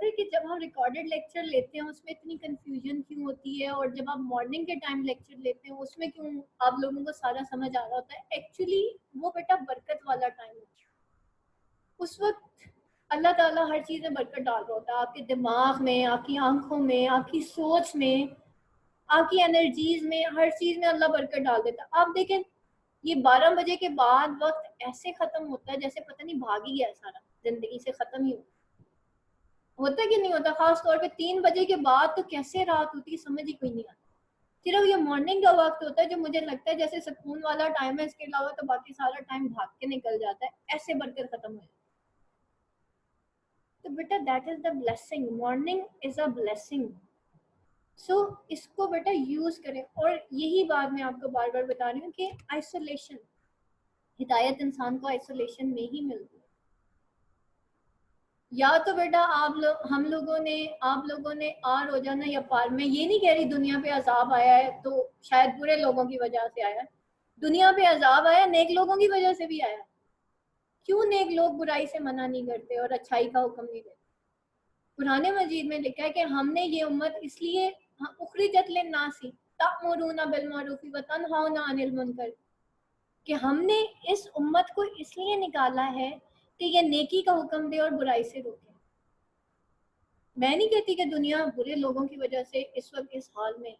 ہے کہ جب ہم ریکارڈڈ لیکچر لیتے ہیں اس میں اتنی کنفیوژن کیوں ہوتی ہے, اور جب آپ مارننگ کے ٹائم لیکچر لیتے ہیں اس میں کیوں آپ لوگوں کو سارا سمجھ آ رہا ہوتا ہے؟ ایکچولی وہ بیٹا برکت والا ٹائم ہوتا ہے. اس وقت اللہ تعالیٰ ہر چیز میں برکت ڈال رہا ہوتا ہے, آپ کے دماغ میں, آپ کی آنکھوں میں, آپ کی سوچ میں, آپ کی انرجیز میں, ہر چیز میں اللہ برکت ڈال دیتا ہے. آپ دیکھیں یہ 12 بجے کے بعد وقت ایسے ختم ہوتا ہے جیسے پتہ نہیں بھاگ ہی گیا, سارا زندگی سے ختم ہی ہوتا ہے کہ نہیں ہوتا. خاص طور پہ 3 بجے کے بعد تو کیسے رات ہوتی ہے سمجھ ہی کوئی نہیں آتی. صرف یہ مارننگ کا وقت ہوتا ہے جو مجھے لگتا ہے جیسے سکون والا ٹائم ہے, اس کے علاوہ تو باقی سارا ٹائم بھاگ کے نکل جاتا ہے, ایسے برکت ختم ہو جاتی ہے. تو بیٹا that is the blessing, morning is a blessing. So اس کو بیٹا یوز کریں. اور یہی بات میں آپ کو بار بار بتا رہی ہوں کہ آئسولیشن, ہدایت انسان کو آئسولیشن میں ہی ملتی ہے. یا تو بیٹا ہم لوگوں نے آپ لوگوں نے آر ہو جانا یا پار. میں یہ نہیں کہہ رہی دنیا پہ عذاب آیا ہے تو شاید برے لوگوں کی وجہ سے آیا ہے, دنیا پہ عذاب آیا نیک لوگوں کی وجہ سے بھی آیا. کیوں نیک لوگ برائی سے منع نہیں کرتے اور اچھائی کا حکم نہیں دیتے؟ قرآن مجید میں لکھا ہے کہ ہم نے یہ امت اس لیے اخرجت للناس تأمرون بالمعروف وتنہون عن المنکر, کہ ہم نے اس امت کو اس لیے نکالا ہے کہ یہ نیکی کا حکم دے اور برائی سے روکے. میں نہیں کہتی کہ دنیا برے لوگوں کی وجہ سے اس وقت اس حال میں,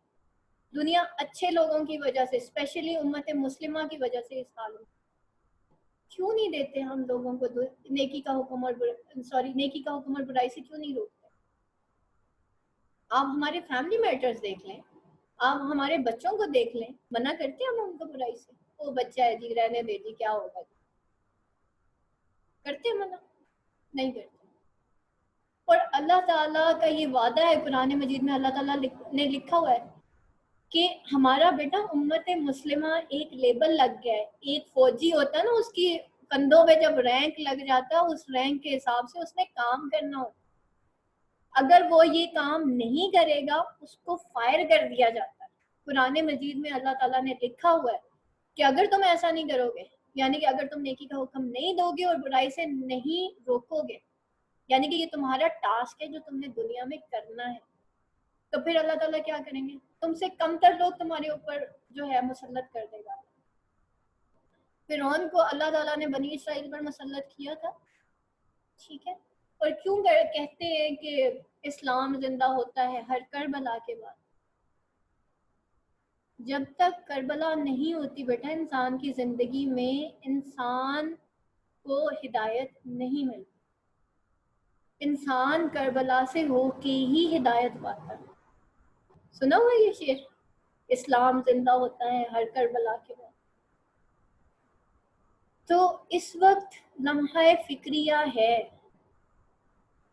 دنیا اچھے لوگوں کی وجہ سے, اسپیشلی امت مسلمہ کی وجہ سے اس حال میں. کیوں نہیں دیتے ہم لوگوں کو نیکی کا حکم اور نیکی کا حکم اور برائی سے کیوں نہیں روکتے؟ آپ ہمارے فیملی میٹرز دیکھ لیں, آپ ہمارے بچوں کو دیکھ لیں, منع کرتے ہیں ہم ان کو برائی سے؟ وہ بچہ ہے جی, رہنے دے جی, کیا ہوگا جی, کرتے منع؟ نہیں کرتے. اور اللہ تعالیٰ کا یہ وعدہ ہے قرآن مجید میں, اللہ تعالیٰ نے لکھا ہوا ہے کہ ہمارا بیٹا امت مسلمہ ایک لیبل لگ گیا ہے. ایک فوجی ہوتا ہے نا, اس کی کندھوں پہ جب رینک لگ جاتا ہے اس رینک کے حساب سے اس نے کام کرنا ہوتا ہے. اگر وہ یہ کام نہیں کرے گا اس کو فائر کر دیا جاتا ہے. قرآن مجید میں اللہ تعالیٰ نے لکھا ہوا ہے کہ اگر تم ایسا نہیں کرو گے, یعنی کہ اگر تم نیکی کا حکم نہیں دو گے اور برائی سے نہیں روکو گے, یعنی کہ یہ تمہارا ٹاسک ہے جو تم نے دنیا میں کرنا ہے, تو پھر اللہ تعالیٰ کیا کریں گے؟ تم سے کم تر لوگ تمہارے اوپر جو ہے مسلط کر دے گا. فرعون کو اللہ تعالیٰ نے بنی اسرائیل پر مسلط کیا تھا, ٹھیک ہے. اور کیوں کہتے ہیں کہ اسلام زندہ ہوتا ہے ہر کربلا کے بعد؟ جب تک کربلا نہیں ہوتی بیٹا انسان کی زندگی میں, انسان کو ہدایت نہیں ملتی. انسان کربلا سے ہو کے ہی ہدایت پاتا ہے. سنا ہوا یہ شعر, اسلام زندہ ہوتا ہے ہر کربلا کے بعد. تو اس وقت لمحہ فکریہ ہے,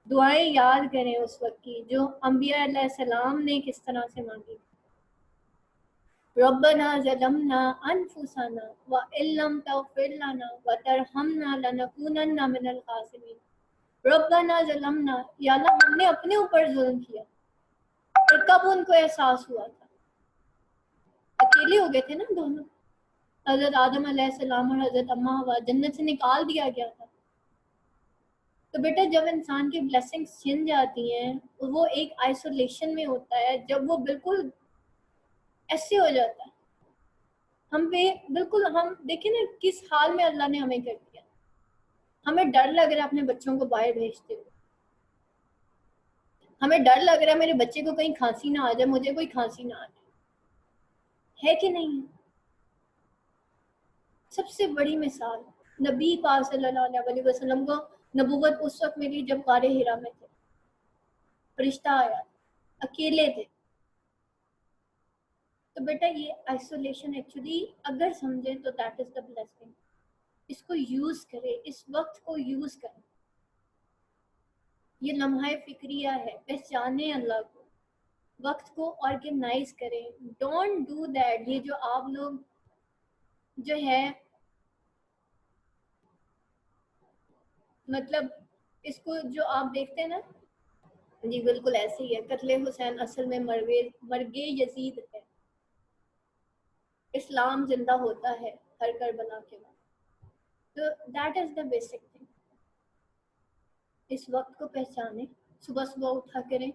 دعائیں یاد کریں اس وقت کی جو انبیاء علیہ السلام نے کس طرح سے مانگی. ربنا ظلمنا انفسنا وان لم تغفر لنا وترحمنا لنکونن من الخاسرین. ربنا ظلمنا, یا اللہ ہم نے اپنے اوپر ظلم کیا. اور کب ان کو احساس ہوا تھا؟ اکیلے ہو گئے تھے نا دونوں, حضرت آدم علیہ السلام اور حضرت اماں حوا, جنت سے نکال دیا گیا تھا. تو بیٹا جب انسان کی بلیسنگز چھن جاتی ہیں وہ ایک آئسولیشن میں ہوتا ہے, جب وہ بالکل ایسے ہو جاتا ہے ہم پہ, بالکل ہم دیکھیں نا کس حال میں اللہ نے ہمیں کر دیا. ہمیں ڈر لگ رہا ہے اپنے بچوں کو باہر بھیجتے ہوئے, ہمیں ڈر لگ رہا ہے میرے بچے کو کہیں کھانسی نہ آ جائے, مجھے کوئی کھانسی نہ آ جائے, ہے کہ نہیں؟ سب سے بڑی مثال نبی پاک صلی اللہ علیہ وسلم کو نبوت اس وقت ملی جب غار حرا میں تھے, فرشتہ آیا, اکیلے تھے. تو بیٹا یہ آئسولیشن ایکچولی اگر سمجھیں تو دیٹ از دا بلیسنگ. اس کو یوز کرے, اس وقت کو یوز کریں. یہ لمحہ فکریہ ہے, پہچانے اللہ کو, وقت کو آرگنائز کریں. Don't do that. یہ جو آپ لوگ جو ہے مطلب اس کو جو آپ دیکھتے ہیں نا, جی بالکل ایسے ہی ہے, قتل حسین اصل میں مرگے یزید ہے. اسلام زندہ ہوتا ہے ہر کربلا کے بعد. تو that is the basic thing. اس وقت کو پہچانے, صبح صبح اٹھا کریں.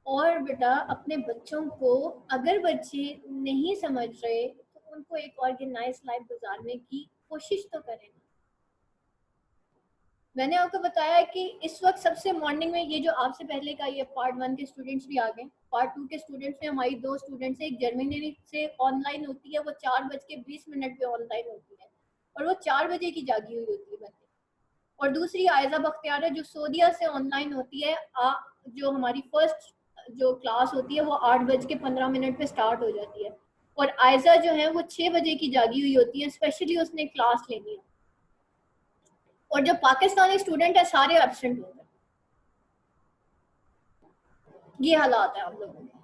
اور بیٹا اپنے بچوں کو, اگر بچے نہیں سمجھ رہے تو ان کو ایک آرگنائز لائف گزارنے کی کوشش تو کریں. میں نے آپ کو بتایا کہ اس وقت سب سے مارننگ میں یہ جو آپ سے پہلے کا یہ پارٹ 1 کے اسٹوڈنٹس بھی آ گئے, پارٹ 2 کے اسٹوڈنٹس میں ہماری 2 اسٹوڈنٹس ایک جرمنی سے آن لائن ہوتی ہے, وہ 4:20 پہ آن لائن ہوتی ہے اور وہ 4 بجے کی جاگی ہوئی ہوتی ہے بندے. اور دوسری عائزہ بختیار ہے جو سعودیہ سے آن لائن ہوتی ہے, جو ہماری فرسٹ جو کلاس ہوتی ہے وہ 8:15 پہ اسٹارٹ ہو جاتی ہے. اور عائزہ جو ہے وہ 6 بجے کی جاگی ہوئی ہوتی ہے, اسپیشلی اس نے کلاس لینی ہے. اور جو پاکستانی اسٹوڈنٹ ہے سارے ایبسنٹ ہوتے ہیں. یہ حالات ہے آپ لوگوں کے.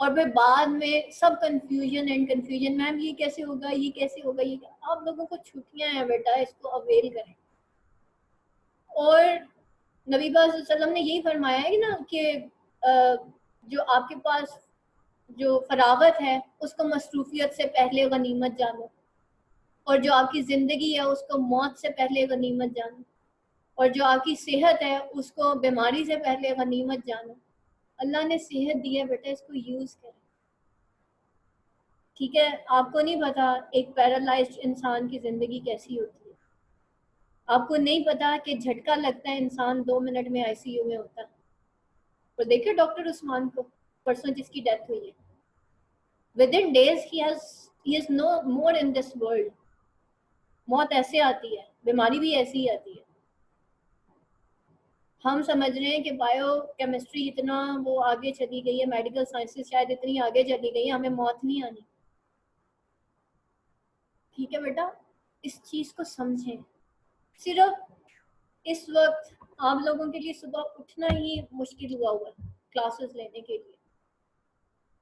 اور پھر بعد میں سب کنفیوژن اینڈ کنفیوژن, میم یہ کیسے ہوگا, یہ کیسے ہوگا, یہ آپ لوگوں کو چھٹیاں ہیں بیٹا, اس کو اویل کریں. اور نبی پاک صلی اللہ علیہ وسلم نے یہی فرمایا ہے نا کہ جو آپ کے پاس جو فراغت ہے اس کو مصروفیت سے پہلے غنیمت جانو, اور جو آپ کی زندگی ہے اس کو موت سے پہلے غنیمت جانو, اور جو آپ کی صحت ہے اس کو بیماری سے پہلے غنیمت جانو. اللہ نے صحت دی ہے بیٹا, اس کو یوز کریں. ٹھیک ہے, آپ کو نہیں پتا ایک پیرالائزڈ انسان کی زندگی کیسی ہوتی ہے, آپ کو نہیں پتا کہ جھٹکا لگتا ہے انسان 2 منٹ میں آئی سی یو میں ہوتا ہے. اور دیکھیں ڈاکٹر عثمان کو پرسوں جس کی ڈیتھ ہوئی ہے, within days he is no more in this world. موت ایسے آتی ہے, بیماری بھی ایسی ہی آتی ہے. ہم سمجھ رہے ہیں کہ بایو کیمسٹری اتنا وہ آگے چلی گئی ہے, میڈیکل سائنسز شاید اتنی آگے چلی گئی ہے, ہمیں موت نہیں آنی. ٹھیک ہے بیٹا, اس چیز کو سمجھیں. صرف اس وقت آپ لوگوں کے لیے صبح اٹھنا ہی مشکل ہوا کلاسز لینے کے لیے.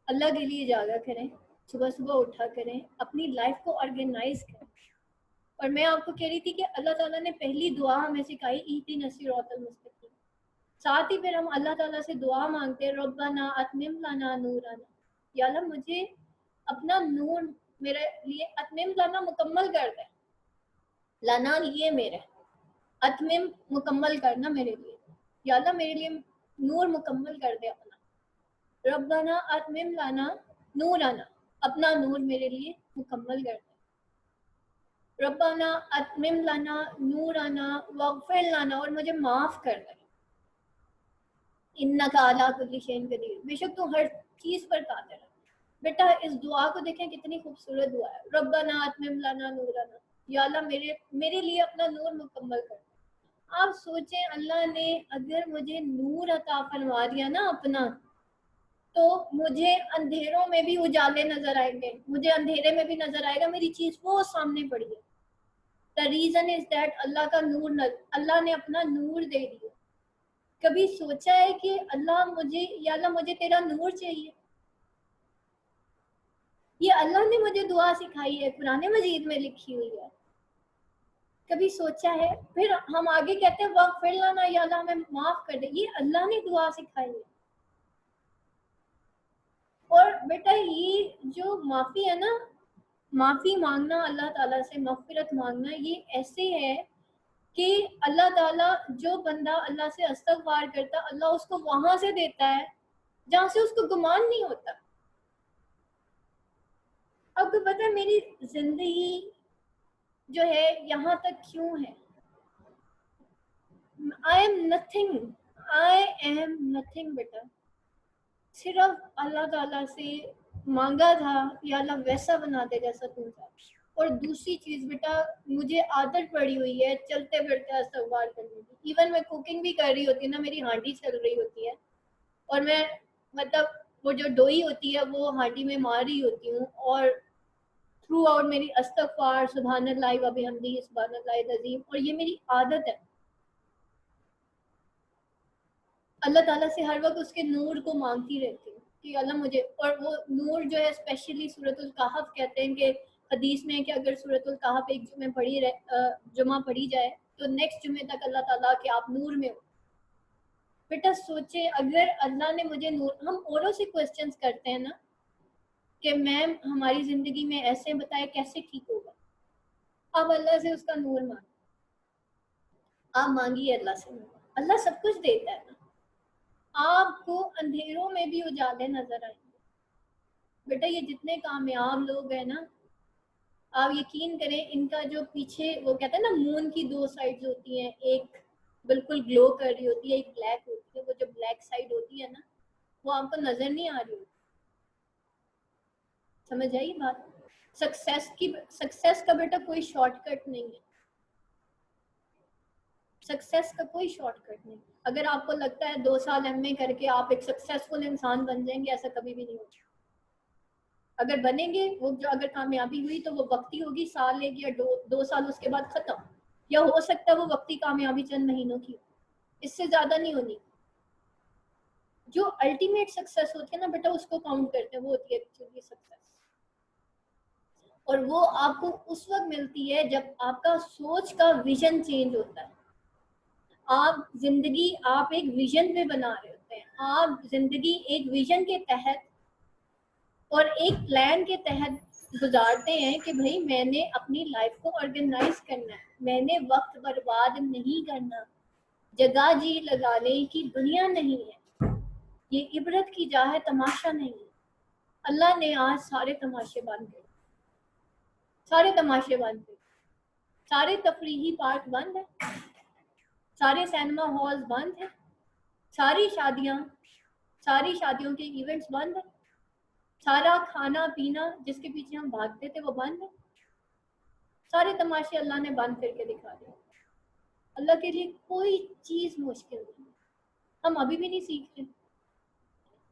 اللہ کے لیے جاگا کریں, صبح صبح اٹھا کریں, اپنی لائف کو آرگنائز کریں. اور میں آپ کو کہہ رہی تھی کہ اللہ تعالیٰ نے پہلی دعا ہمیں سکھائی اہدنا الصراط المستقیم. ساتھ ہی پھر ہم اللہ تعالیٰ سے دعا مانگتے ہیں ربنا اتمم لنا نورنا, یا اللہ مجھے اپنا نور میرے لیے اتمم لنا مکمل کر دے. لنا لیے میرے, اتمم مکمل کرنا میرے لیے, یا اللہ میرے لیے نور مکمل کر دے اپنا. ربنا اتمم لنا نورنا, اپنا نور میرے لیے مکمل کر دے. ربنا اتمم لنا نورنا واغفر لنا, اور مجھے معاف کر دے. انک علی کل شیء قدیر, بے شک تو ہر چیز پر قادر ہے. بیٹا اس دعا کو دیکھیں کتنی خوبصورت دعا ہے, ربنا اتمم لنا نورنا, یا اللہ میرے لیے اپنا نور مکمل کر. آپ سوچیں اللہ نے اگر مجھے نور عطا فرما دیا نا اپنا, تو مجھے اندھیروں میں بھی اجالے نظر آئیں گے, مجھے اندھیرے میں بھی نظر آئے گا میری چیز وہ سامنے پڑی ہے. The reason is that اللہ کا نور, اللہ نے اپنا نور دے دیا. کبھی سوچا ہے کہ اللہ مجھے, یا اللہ مجھے تیرا نور چاہیے. یہ اللہ نے مجھے دعا سکھائی ہے, قرآن مجید میں لکھی ہوئی ہے. کبھی سوچا ہے؟ پھر ہم آگے کہتے ہیں واغفر لنا, یا اللہ ہمیں معاف کر دے. یہ اللہ نے دعا سکھائی ہے. اور بیٹا یہ جو معافی ہے نا, معافی مانگنا اللہ تعالیٰ سے, مغفرت مانگنا, یہ ایسے ہے کہ اللہ تعالیٰ جو بندہ اللہ سے استغفار کرتا, اللہ اس کو وہاں سے دیتا ہے جہاں سے اس کو گمان نہیں ہوتا. آپ کو پتہ ہے میری زندگی جو ہے یہاں تک کیوں ہے؟ I am nothing بیٹا. صرف اللہ تعالیٰ سے مانگا تھا, یا اللہ ویسا بنا دے جیسا تم تھا. اور دوسری چیز بیٹا, مجھے عادت پڑی ہوئی ہے چلتے پھرتے استغفار کرنے کی. ایون میں کوکنگ بھی کر رہی ہوتی نا, میری ہانڈی چل رہی ہوتی ہے, اور میں مطلب وہ جو ڈوئی ہوتی ہے وہ ہانڈی میں مار رہی ہوتی ہوں, اور تھرو آؤٹ میری استغفار سبحان اللہ و بحمدہ سبحان اللہ العظیم. اور یہ میری عادت ہے. اللہ تعالیٰ سے ہر وقت اس کے نور کو مانگتی رہتی ہوں کہ اللہ مجھے, اور وہ نور جو ہے اسپیشلی سورۃ الکہف کہتے ہیں کہ حدیث میں کہ اگر سورۃ الکہف ایک جمعہ پڑھی جائے تو نیکسٹ جمعے تک اللہ تعالیٰ کہ آپ نور میں ہو. بیٹا سوچے اگر اللہ نے مجھے نور, ہم اوروں سے کوسچنس کرتے ہیں نا کہ میم ہماری زندگی میں ایسے بتائے کیسے ٹھیک ہوگا. آپ اللہ سے اس کا نور مانگیں, آپ مانگیے اللہ سے. اللہ سب کچھ دیتا ہے نا, آپ کو اندھیروں میں بھی اجالے نظر آئیں گے. بیٹا یہ جتنے کامیاب لوگ ہیں نا, آپ یقین کریں ان کا جو پیچھے وہ کہتے ہیں نا مون کی دو سائڈز ہوتی ہیں, ایک بالکل گلو کر رہی ہوتی ہے, ایک بلیک ہوتی ہے, وہ جو بلیک سائڈ ہوتی ہے نا وہ آپ کو نظر نہیں آ رہی ہوتی. سمجھ آئی بات؟ سکسیس کا بیٹا کوئی شارٹ کٹ نہیں ہے. سکسیس کا کوئی شارٹ کٹ نہیں. اگر آپ کو لگتا ہے 2 سال ایم اے کر کے آپ ایک سکسیسفل انسان بن جائیں گے, ایسا کبھی بھی نہیں ہوگا. اگر بنیں گے وہ جو اگر کامیابی ہوئی تو وہ وقتی ہوگی, سال ایک یا 2 سال اس کے بعد ختم, یا ہو سکتا ہے وہ وقتی کامیابی چند مہینوں کی, اس سے زیادہ نہیں ہونی. جو الٹیمیٹ سکسیس ہوتی ہے نا بیٹا اس کو کاؤنٹ کرتے ہیں, وہ ہوتی ہے ایکچولی سکسیس. اور وہ آپ کو اس وقت ملتی ہے جب آپ کا سوچ کا ویژن چینج ہوتا ہے. آپ زندگی آپ ایک ویژن پہ بنا رہے ہوتے ہیں, آپ زندگی ایک ویژن کے تحت اور ایک پلان کے تحت گزارتے ہیں کہ بھائی میں نے اپنی لائف کو آرگنائز کرنا ہے, میں نے وقت برباد نہیں کرنا, جگہ جی لگانے کی دنیا نہیں ہے, یہ عبرت کی جا ہے, تماشا نہیں ہے. اللہ نے آج سارے تماشے بند کر, سارے تماشے بند کر, سارے تفریحی پارک بند ہیں, سارے سینما ہالز بند ہیں, ساری شادیوں کے ایونٹس بند ہیں, سارا کھانا پینا جس کے پیچھے ہم بھاگتے تھے وہ بند ہے. سارے تماشے اللہ نے بند کر کے دکھا دیا. اللہ کے لیے کوئی چیز مشکل نہیں, ہم ابھی بھی نہیں سیکھ رہے.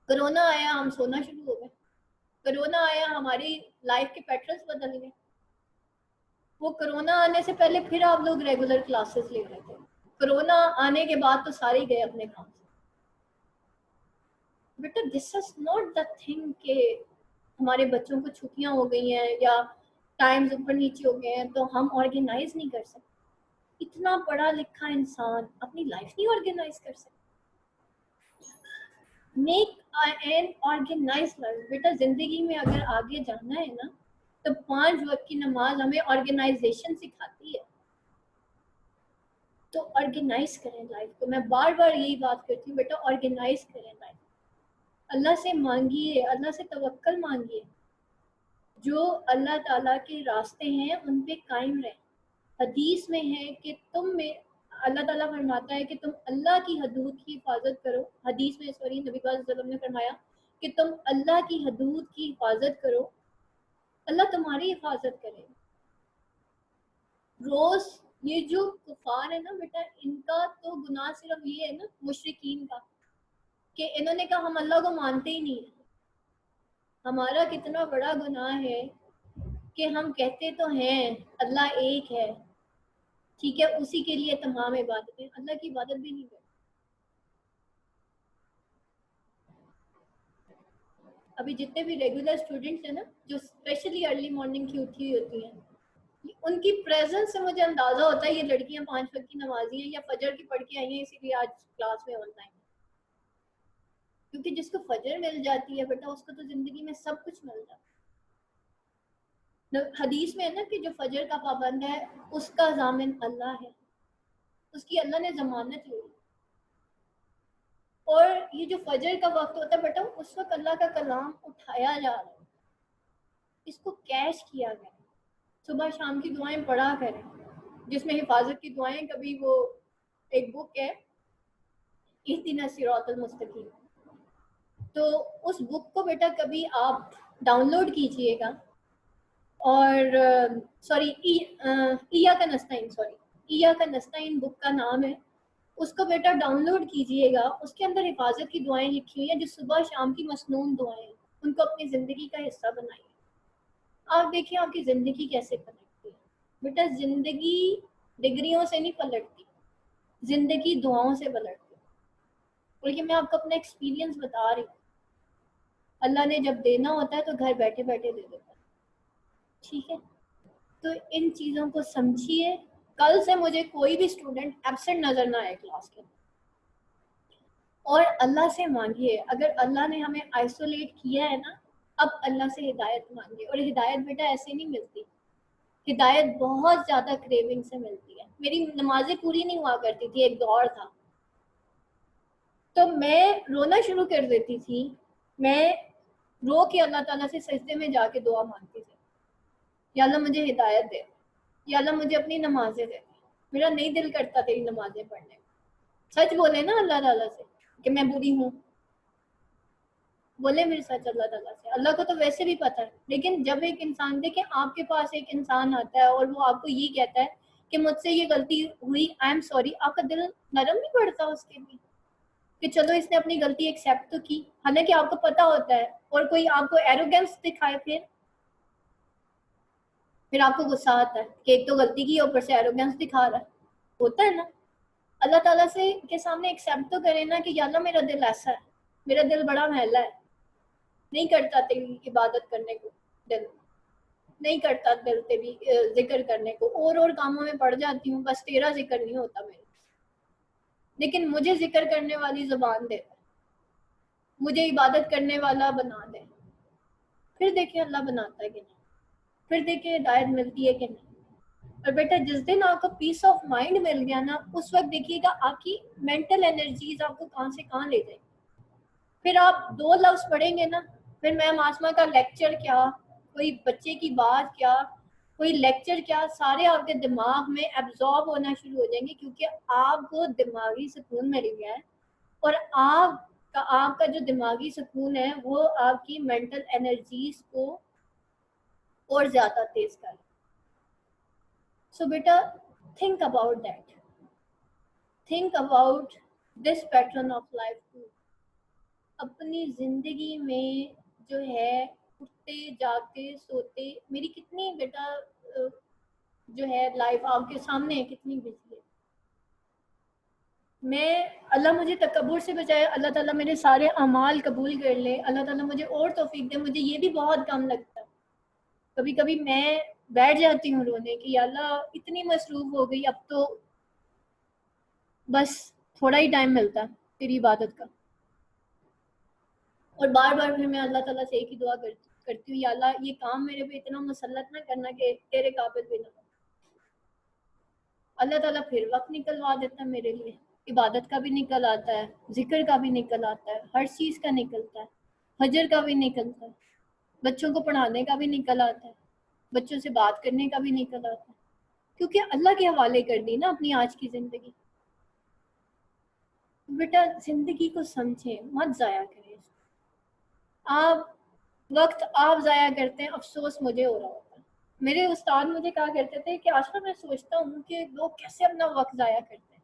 کرونا آیا ہم سونا شروع ہو گئے, کرونا آیا ہماری لائف کے پیٹرنز بدل گئے. وہ کرونا آنے سے پہلے پھر آپ لوگ ریگولر کلاسز لے رہے تھے, کرونا آنے کے بعد تو سارے ہی گئے اپنے کام سے. بیٹا دس از ناٹ دا تھنگ کہ ہمارے بچوں کو چھٹیاں ہو گئی ہیں یا ٹائمز اوپر نیچے ہو گئے ہیں تو ہم آرگنائز نہیں کر سکتے. اتنا پڑھا لکھا انسان اپنی لائف نہیں آرگنائز کر سکتا. Make an organise life. بیٹا زندگی میں اگر آگے جانا ہے نا تو 5 وقت کی نماز ہمیں آرگنائزیشن سکھاتی ہے. تو آرگنائز کریں لائف کو. میں بار بار یہی بات کرتی ہوں, بیٹا آرگنائز کریں لائف. اللہ سے مانگیے, اللہ سے توکل مانگیے. جو اللہ تعالیٰ کے راستے ہیں ان پہ قائم رہیں. حدیث میں ہے کہ تم میں اللہ تعالیٰ فرماتا ہے کہ تم اللہ کی حدود کی حفاظت کرو. حدیث میں نبی پاک صلی اللہ علیہ وسلم نے فرمایا کہ تم اللہ کی حدود کی حفاظت کرو, اللہ تمہاری حفاظت کرے. روز یہ جو کفار ہے نا بیٹا, ان کا تو گناہ صرف یہ ہے نا مشرکین کا کہ انہوں نے کہا ہم اللہ کو مانتے ہی نہیں. ہمارا کتنا بڑا گناہ ہے کہ ہم کہتے تو ہیں اللہ ایک ہے, ٹھیک ہے, اسی کے لیے تمام عبادتیں, اللہ کی عبادت بھی نہیں کرتے. ابھی جتنے بھی ریگولر اسٹوڈنٹس ہیں نا جو اسپیشلی ارلی مارننگ کی اٹھی ہوئی ہوتی ہیں, ان کی پریزنس سے مجھے اندازہ ہوتا ہے یہ لڑکیاں 5 وقت کی نمازی ہیں یا فجر کی پڑھ کے آئی ہیں اسی لیے آج کلاس میں آن لائن. کیونکہ جس کو فجر مل جاتی ہے بیٹا اس کو تو زندگی میں سب کچھ مل جاتا ہے. حدیث میں ہے نا کہ جو فجر کا پابند ہے اس کا ضامن اللہ ہے, اس کی اللہ نے ضمانت لی. اور یہ جو فجر کا وقت ہوتا ہے بیٹا اس وقت اللہ کا کلام اٹھایا جا رہا ہے, اس کو کیش کیا گیا. صبح شام کی دعائیں پڑھا کریں جس میں حفاظت کی دعائیں. کبھی وہ ایک بک ہے اہدنا الصراط المستقیم, تو اس بک کو بیٹا کبھی آپ ڈاؤن لوڈ کیجئے گا. اور ایاک نستعین بک کا نام ہے, اس کو بیٹا ڈاؤن لوڈ کیجئے گا. اس کے اندر حفاظت کی دعائیں لکھی ہوئی ہیں جو صبح شام کی مسنون دعائیں, ان کو اپنی زندگی کا حصہ بنائیے. آپ دیکھیں آپ کی زندگی کیسے پلٹتی ہے. بیٹا زندگی ڈگریوں سے نہیں پلٹتی, زندگی دعاؤں سے پلٹتی. اور یہ میں آپ کو اپنا ایکسپیرینس بتا رہی ہوں. اللہ نے جب دینا ہوتا ہے تو گھر بیٹھے بیٹھے دے دیتا ہے, ٹھیک ہے. تو ان چیزوں کو سمجھیے. کل سے مجھے کوئی بھی اسٹوڈنٹ ایبسنٹ نظر نہ آئے کلاس کے, اور اللہ سے مانگیے. اگر اللہ نے ہمیں آئسولیٹ کیا ہے نا, اب اللہ سے ہدایت مانگیے. اور ہدایت بیٹا ایسے نہیں ملتی, ہدایت بہت زیادہ کریونگ سے ملتی ہے. میری نمازیں پوری نہیں ہوا کرتی تھی, ایک دور تھا تو میں رونا شروع کر دیتی تھی. میں رو کے اللہ تعالیٰ سے سجدے میں جا کے دعا مانگتی تھی, یا اللہ مجھے ہدایت دے, یا اللہ مجھے اپنی نمازیں دے. میرا نہیں دل کرتا تیری نمازیں پڑھنے. سچ بولے نا اللہ تعالیٰ سے کہ میں بری ہوں, بولے میرے ساتھ اللہ تعالیٰ سے. اللہ کو تو ویسے بھی پتہ ہے, لیکن جب ایک انسان دیکھیں آپ کے پاس ایک انسان آتا ہے اور وہ آپ کو یہ کہتا ہے کہ مجھ سے یہ غلطی ہوئی, آئی ایم سوری, آپ کا دل نرم نہیں پڑتا اس کے لیے کہ چلو اس نے اپنی غلطی ایکسیپٹ تو کی, حالانکہ آپ کو پتا ہوتا ہے. اور کوئی آپ کو ایروگینس دکھائے پھر آپ کو غصہ آتا ہے کہ ایک تو غلطی کی اوپر سے ایروگینس دکھا رہا ہے. ہوتا ہے نا. اللہ تعالیٰ سے کے سامنے ایکسیپٹ تو کرے نا کہ یا اللہ میرا دل ایسا ہے, میرا دل بڑا میلا ہے, نہیں کرتا تیری عبادت کرنے کو, دل نہیں کرتا دل تیری ذکر کرنے کو, اور کاموں میں پڑ جاتی ہوں, بس تیرا ذکر نہیں ہوتا میرے. لیکن مجھے ذکر کرنے والی زبان دے, مجھے عبادت کرنے والا بنا دے. پھر دیکھیں اللہ بناتا ہے کہ نہیں, پھر دیکھیں ہدایت ملتی ہے کہ نہیں. اور بیٹا جس دن آپ کو پیس آف مائنڈ مل گیا نا, اس وقت دیکھیے گا آپ کی مینٹل انرجیز آپ کو کہاں سے کہاں لے جائیں. پھر آپ 2 لفظ پڑھیں گے نا, پھر میم آسما کا لیکچر کیا, کوئی بچے کی بات کیا, کوئی لیکچر کیا, سارے آپ کے دماغ میں ایبزارب ہونا شروع ہو جائیں گے, کیونکہ آپ کو دماغی سکون مل گیا ہے. اور آپ کا جو دماغی سکون ہے وہ آپ کی مینٹل انرجیز کو اور زیادہ تیز کر. سو بیٹا think about that, think about this pattern of life too. اپنی زندگی میں جو ہے اٹھتے جاگتے سوتے, میری کتنی بیٹا جو ہے لائف آپ کے سامنے ہے, کتنی بزی ہے. میں اللہ مجھے تکبر سے بچائے, اللہ تعالیٰ میرے سارے اعمال قبول کر لے, اللہ تعالیٰ مجھے اور توفیق دے. مجھے یہ بھی بہت کم لگتا ہے, کبھی کبھی میں بیٹھ جاتی ہوں رونے کہ یا اللہ اتنی مصروف ہو گئی, اب تو بس تھوڑا ہی ٹائم ملتا تیری عبادت کا. اور بار بار پھر میں اللہ تعالیٰ سے ایک ہی دعا کرتی ہوں, یا اللہ یہ کام میرے پہ اتنا مسلط نہ کرنا کہ تیرے قابل بھی نہ ہو. اللہ تعالیٰ پھر وقت نکلوا دیتا ہے میرے لیے, عبادت کا بھی نکل آتا ہے, ذکر کا بھی نکل آتا ہے, ہر چیز کا نکلتا ہے, فجر کا بھی نکلتا ہے, بچوں کو پڑھانے کا بھی نکل آتا ہے, بچوں سے بات کرنے کا بھی نکل آتا ہے, کیونکہ اللہ کے حوالے کر دی نا اپنی آج کی زندگی. بیٹا زندگی کو سمجھیں, مت ضائع کریں. آپ وقت آپ ضائع کرتے ہیں, افسوس مجھے ہو رہا ہوتا ہے. میرے استاد مجھے کہا کرتے تھے کہ آج میں سوچتا ہوں کہ لوگ کیسے اپنا وقت ضائع کرتے ہیں.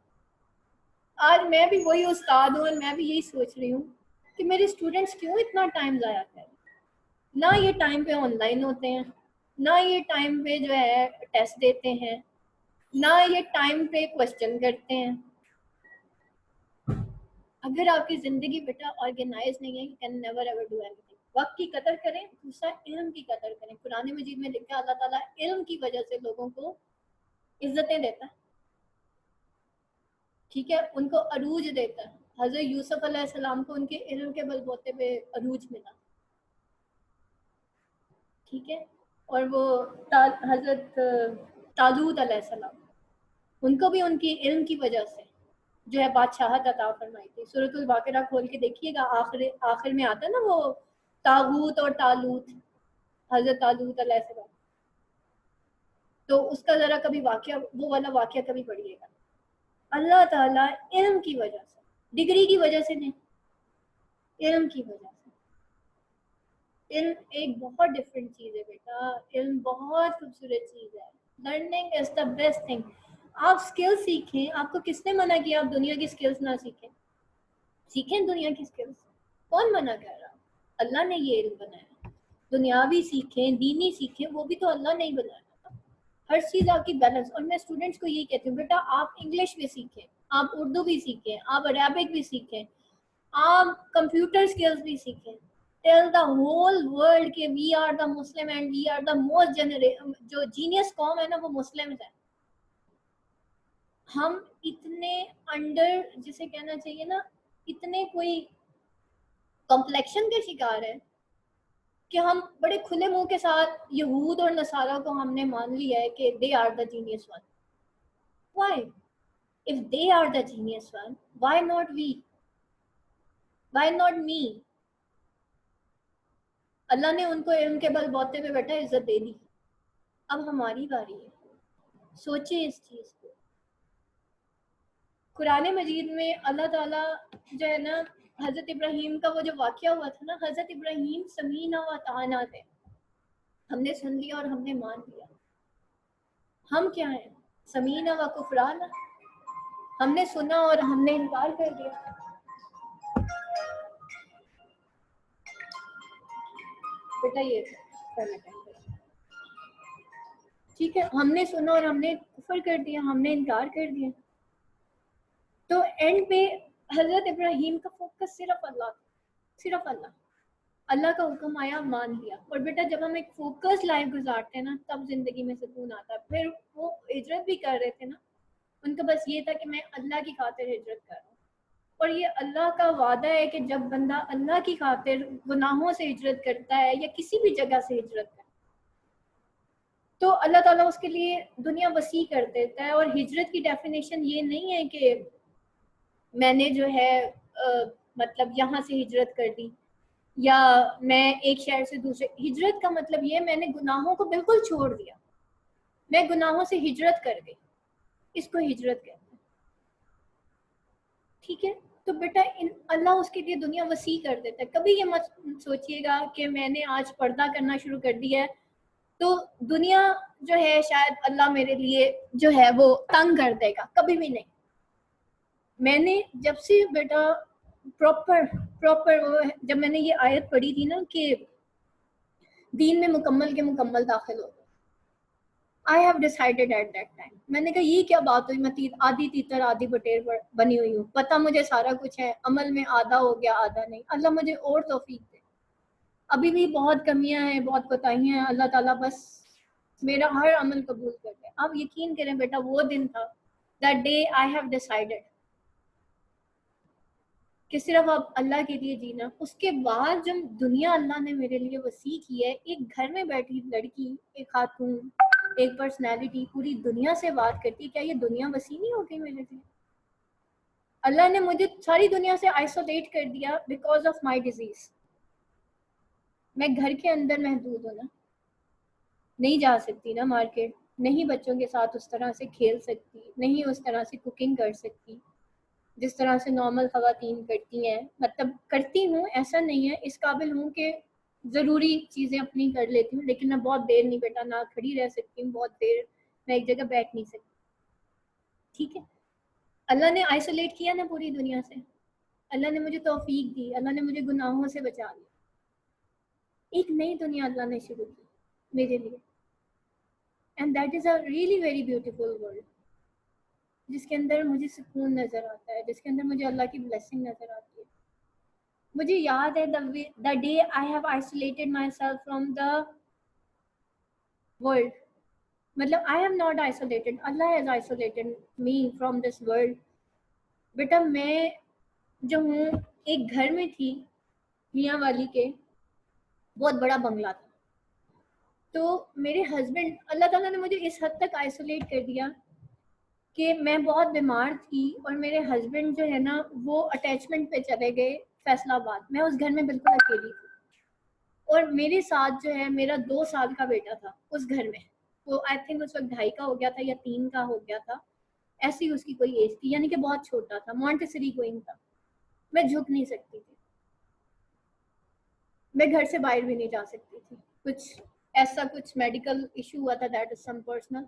آج میں بھی وہی استاد ہوں اور میں بھی یہی سوچ رہی ہوں کہ میرے اسٹوڈنٹس کیوں اتنا ٹائم ضائع کریں. نہ یہ ٹائم پہ آن لائن ہوتے ہیں, نہ یہ ٹائم پہ جو ہے ٹیسٹ دیتے ہیں, نہ یہ ٹائم پہ کوشچن کرتے ہیں. اگر آپ کی زندگی بیٹا آرگنائز نہیں ہے, you can never ever do anything. وقت کی قدر کریں, دوسرا علم کی قدر کریں. قرآن مجید میں لکھا اللہ تعالیٰ علم کی وجہ سے لوگوں کو عزتیں دیتا ہے, ٹھیک ہے, ان کو عروج دیتا ہے. حضرت یوسف علیہ السلام کو ان کے علم کے بل بوتے پہ عروج ملا, ٹھیک ہے. اور وہ حضرت طالوت علیہ السلام, ان کو بھی ان کی علم کی وجہ سے جو ہے بادشاہت عطا فرمائی تھی. سورۃ البقرہ کھول کے دیکھیے گا, آخر میں آتا ہے نا وہ طاغوت اور طالوت, حضرت طالوت علیہ السلام. تو اس کا ذرا کبھی واقعہ, وہ والا واقعہ کبھی پڑھیے گا. اللہ تعالیٰ علم کی وجہ سے, ڈگری کی وجہ سے نہیں, علم کی وجہ سے. علم ایک بہت ڈفرینٹ چیز ہے بیٹا, علم بہت خوبصورت چیز ہے. Learning is the best thing. آپ اسکل سیکھیں, آپ کو کس نے منع کیا آپ دنیا کی اسکلس نہ سیکھیں؟ سیکھیں دنیا کی اسکلس, کون منع کر رہا؟ اللہ نے یہ علم بنایا. دنیاوی سیکھیں, دینی سیکھیں, وہ بھی تو اللہ نے ہی بنایا. ہر چیز آپ کی بیلنس. اور میں اسٹوڈنٹس کو یہ کہتی ہوں بیٹا آپ انگلش بھی سیکھیں, آپ اردو بھی سیکھیں, آپ عربک بھی سیکھیں, آپ کمپیوٹر اسکلس بھی سیکھیں. Tell the whole world کہ we are the Muslim and we are the most جو جینیس قوم ہے نا وہ مسلمز ہیں. ہم اتنے انڈر جسے کہنا چاہیے نا, اتنے کوئی کمپلیکشن کے شکار ہیں کہ ہم بڑے کھلے منہ کے ساتھ یہود اور نصارہ کو ہم نے مان لیا ہے کہ they are the genius one. Why? If they are the genius one, why not we? Why not me? اللہ نے ان کو علم کے بل بوتے پہ بیٹا عزت دے دی. اب ہماری باری ہے. سوچیں اس چیز کو. قرآن مجید میں اللہ تعالیٰ جو ہے نا حضرت ابراہیم کا وہ جو واقعہ ہوا تھا نا, حضرت ابراہیم سمینا و اطعنا تھے. ہم نے سن لیا اور ہم نے مان لیا. ہم کیا ہیں؟ سمینا و کفرانا. ہم نے سنا اور ہم نے انکار کر دیا. بیٹا یہ ٹھیک ہے, ہم نے سنا اور ہم نے کفر کر دیا, ہم نے انکار کر دیا. تو اینڈ پہ حضرت ابراہیم کا فوکس صرف اللہ تھا, صرف اللہ. اللہ کا حکم آیا, مان لیا. اور بیٹا جب ہم ایک فوکس لائف گزارتے ہیں نا تب زندگی میں سکون آتا ہے. پھر وہ ہجرت بھی کر رہے تھے نا, ان کا بس یہ تھا کہ میں اللہ کی خاطر ہجرت کر رہا ہوں. اور یہ اللہ کا وعدہ ہے کہ جب بندہ اللہ کی خاطر گناہوں سے ہجرت کرتا ہے یا کسی بھی جگہ سے ہجرت کرتا ہے تو اللہ تعالیٰ اس کے لیے دنیا وسیع کر دیتا ہے. اور ہجرت کی ڈیفینیشن یہ نہیں ہے کہ میں نے جو ہے مطلب یہاں سے ہجرت کر دی یا میں ایک شہر سے دوسرے. ہجرت کا مطلب یہ ہے میں نے گناہوں کو بالکل چھوڑ دیا, میں گناہوں سے ہجرت کر گئی, اس کو ہجرت کہتے ہیں. ٹھیک ہے, تو بیٹا اللہ اس کے لیے دنیا وسیع کر دیتا ہے. کبھی یہ مت سوچیے گا کہ میں نے آج پردہ کرنا شروع کر دیا ہے تو دنیا جو ہے شاید اللہ میرے لیے جو ہے وہ تنگ کر دے گا. کبھی بھی نہیں. میں نے جب سے بیٹا پراپر جب میں نے یہ آیت پڑھی تھی نا کہ دین میں مکمل کے مکمل داخل ہو, I have decided at that time. میں نے کہا یہ کیا بات ہوئی, میں آدھی تیتر آدھی بٹیر بنی ہوئی ہوں. پتہ مجھے سارا کچھ ہے, عمل میں آدھا ہو گیا آدھا نہیں. اللہ مجھے اور توفیق دے. ابھی بھی بہت کمیاں ہیں, بہت کوتاہیاں ہیں. اللہ تعالیٰ بس میرا ہر عمل قبول کر لے. آپ یقین کریں بیٹا وہ دن تھا, that day I have decided کہ صرف اب اللہ کے لیے جینا. اس کے بعد جب دنیا اللہ نے میرے لیے وسیع کی ہے, ایک گھر میں بیٹھی لڑکی, ایک خاتون, ایک پرسنالٹی پوری دنیا سے بات کرتی, کیا یہ دنیا وسیع نہیں ہو گئی میرے لیے؟ اللہ نے مجھے ساری دنیا سے آئسولیٹ کر دیا بیکاز آف مائی ڈیزیز. میں گھر کے اندر محدود ہوں نا, نہیں جا سکتی نا مارکیٹ, نہیں بچوں کے ساتھ اس طرح سے کھیل سکتی, نہیں اس طرح سے کوکنگ کر سکتی جس طرح سے نارمل خواتین کرتی ہیں. مطلب کرتی ہوں, ایسا نہیں ہے, اس قابل ہوں کہ ضروری چیزیں اپنی کر لیتی ہوں, لیکن میں بہت دیر نہیں بیٹا نہ کھڑی رہ سکتی ہوں, بہت دیر میں ایک جگہ بیٹھ نہیں سکتی. ٹھیک ہے, اللہ نے آئسولیٹ کیا نا پوری دنیا سے, اللہ نے مجھے توفیق دی, اللہ نے مجھے گناہوں سے بچا لیا. ایک نئی دنیا اللہ نے شروع کی میرے لیے, and that is a really very beautiful world, جس کے اندر مجھے سکون نظر آتا ہے, جس کے اندر مجھے اللہ کی بلیسنگ نظر آتی ہے. مجھے یاد ہے the day I have isolated myself from the world. مطلب I am not isolated, Allah has isolated me from this world. بیٹا میں جو ہوں ایک گھر میں تھی میاں والی کے, بہت بڑا بنگلہ تھا. تو میرے ہسبینڈ, اللہ تعالیٰ نے مجھے اس حد تک آئسولیٹ کر دیا کہ میں بہت بیمار تھی اور میرے ہسبینڈ جو ہے نا وہ اٹیچمنٹ پہ چلے گئے فیصل آباد. میں اس گھر میں بالکل اکیلی تھی, اور میرے ساتھ جو ہے میرا 2 سال کا بیٹا تھا اس گھر میں. وہ آئی تھنک اس وقت 2.5 کا ہو گیا تھا یا 3 کا ہو گیا تھا, ایسی اس کی کوئی ایج تھی, یعنی کہ بہت چھوٹا تھا, مونٹیسری گوئنگ تھا. میں جھک نہیں سکتی تھی, میں گھر سے باہر بھی نہیں جا سکتی تھی, کچھ ایسا کچھ میڈیکل ایشو ہوا تھا, دیٹ از سم پرسنل.